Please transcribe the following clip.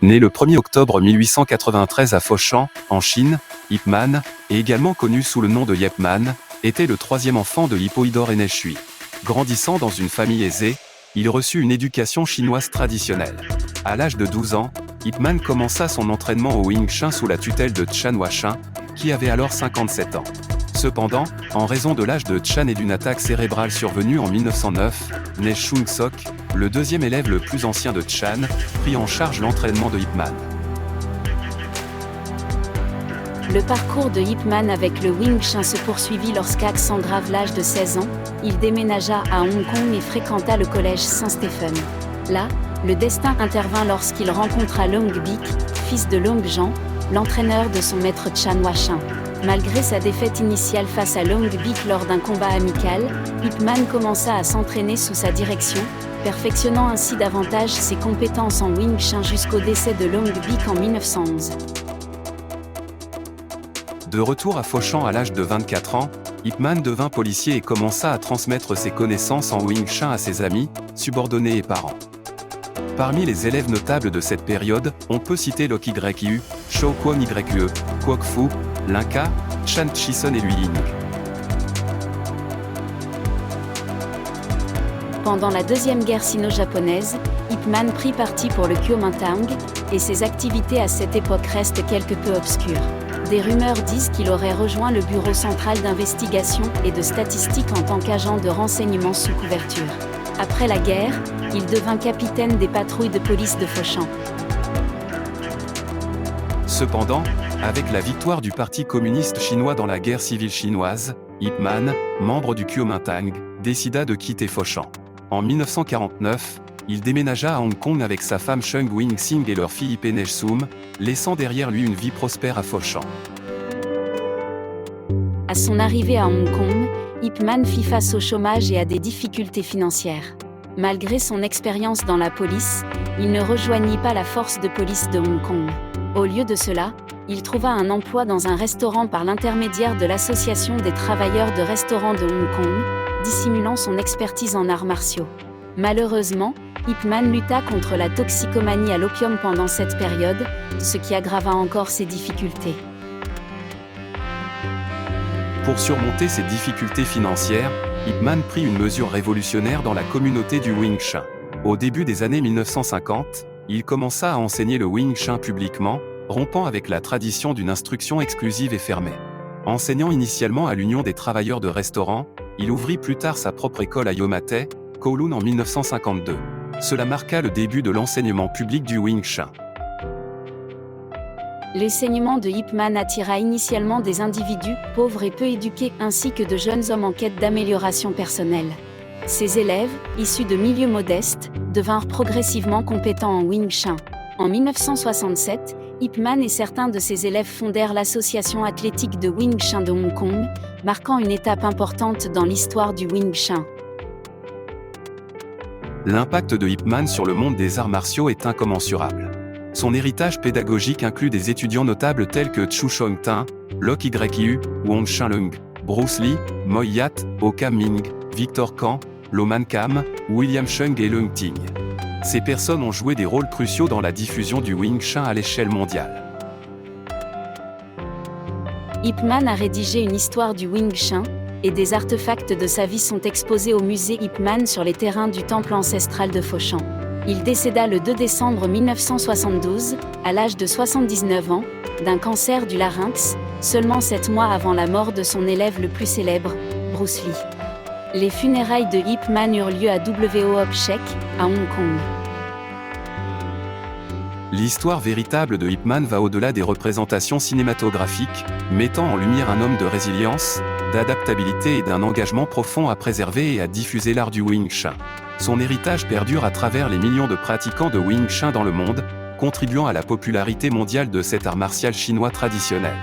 Né le 1er octobre 1893 à Foshan, en Chine, Ip Man, et également connu sous le nom de Yep Man, était le troisième enfant de Hippolyte Eneshui. Grandissant dans une famille aisée, il reçut une éducation chinoise traditionnelle. À l'âge de 12 ans, Ip Man commença son entraînement au Wing Chun sous la tutelle de Chan Huaxin, qui avait alors 57 ans. Cependant, en raison de l'âge de Chan et d'une attaque cérébrale survenue en 1909, Ne Chung Sok, le deuxième élève le plus ancien de Chan, prit en charge l'entraînement de Ip Man. Le parcours de Ip Man avec le Wing Chun se poursuivit lorsqu'à grave l'âge de 16 ans, il déménagea à Hong Kong et fréquenta le collège Saint-Stephen. Là, le destin intervint lorsqu'il rencontra Long Bik, fils de Long Zhang, l'entraîneur de son maître Chan Huaxin. Malgré sa défaite initiale face à Long Bik lors d'un combat amical, Ip Man commença à s'entraîner sous sa direction, perfectionnant ainsi davantage ses compétences en Wing Chun jusqu'au décès de Long Bik en 1911. De retour à Foshan à l'âge de 24 ans, Ip Man devint policier et commença à transmettre ses connaissances en Wing Chun à ses amis, subordonnés et parents. Parmi les élèves notables de cette période, on peut citer Lok Yu, Shou Kwon Yue, Kwok Fu, Linka, Chan Chison et Lui Ying. Pendant la Deuxième Guerre sino-japonaise, Ip Man prit parti pour le Kuomintang, et ses activités à cette époque restent quelque peu obscures. Des rumeurs disent qu'il aurait rejoint le Bureau central d'investigation et de statistique en tant qu'agent de renseignement sous couverture. Après la guerre, il devint capitaine des patrouilles de police de Foshan. Cependant, avec la victoire du Parti communiste chinois dans la guerre civile chinoise, Ip Man, membre du Kuomintang, décida de quitter Foshan. En 1949, il déménagea à Hong Kong avec sa femme Chung Wing Sing et leur fille Ip Soum, laissant derrière lui une vie prospère à Foshan. À son arrivée à Hong Kong, Ip Man fit face au chômage et à des difficultés financières. Malgré son expérience dans la police, il ne rejoignit pas la force de police de Hong Kong. Au lieu de cela, il trouva un emploi dans un restaurant par l'intermédiaire de l'Association des travailleurs de restaurants de Hong Kong, dissimulant son expertise en arts martiaux. Malheureusement, Ip Man lutta contre la toxicomanie à l'opium pendant cette période, ce qui aggrava encore ses difficultés. Pour surmonter ces difficultés financières, Ip Man prit une mesure révolutionnaire dans la communauté du Wing Chun. Au début des années 1950, il commença à enseigner le Wing Chun publiquement, rompant avec la tradition d'une instruction exclusive et fermée. Enseignant initialement à l'Union des travailleurs de restaurants, il ouvrit plus tard sa propre école à Yomate, Kowloon en 1952. Cela marqua le début de l'enseignement public du Wing Chun. L'enseignement de Ip Man attira initialement des individus pauvres et peu éduqués ainsi que de jeunes hommes en quête d'amélioration personnelle. Ces élèves, issus de milieux modestes, devinrent progressivement compétents en Wing Chun. En 1967, Ip Man et certains de ses élèves fondèrent l'Association athlétique de Wing Chun de Hong Kong, marquant une étape importante dans l'histoire du Wing Chun. L'impact de Ip Man sur le monde des arts martiaux est incommensurable. Son héritage pédagogique inclut des étudiants notables tels que Chu Shong-tin, Lok Yu, Wong Shan-leung, Bruce Lee, Moy Yat, Oh Kam-ming, Victor Kang, Lo Man Kam, William Cheung et Leung Ting. Ces personnes ont joué des rôles cruciaux dans la diffusion du Wing Chun à l'échelle mondiale. Ip Man a rédigé une histoire du Wing Chun, et des artefacts de sa vie sont exposés au musée Ip Man sur les terrains du temple ancestral de Foshan. Il décéda le 2 décembre 1972, à l'âge de 79 ans, d'un cancer du larynx, seulement 7 mois avant la mort de son élève le plus célèbre, Bruce Lee. Les funérailles de Ip Man eurent lieu à W.O. Hop Shek, à Hong Kong. L'histoire véritable de Ip Man va au-delà des représentations cinématographiques, mettant en lumière un homme de résilience, d'adaptabilité et d'un engagement profond à préserver et à diffuser l'art du Wing Chun. Son héritage perdure à travers les millions de pratiquants de Wing Chun dans le monde, contribuant à la popularité mondiale de cet art martial chinois traditionnel.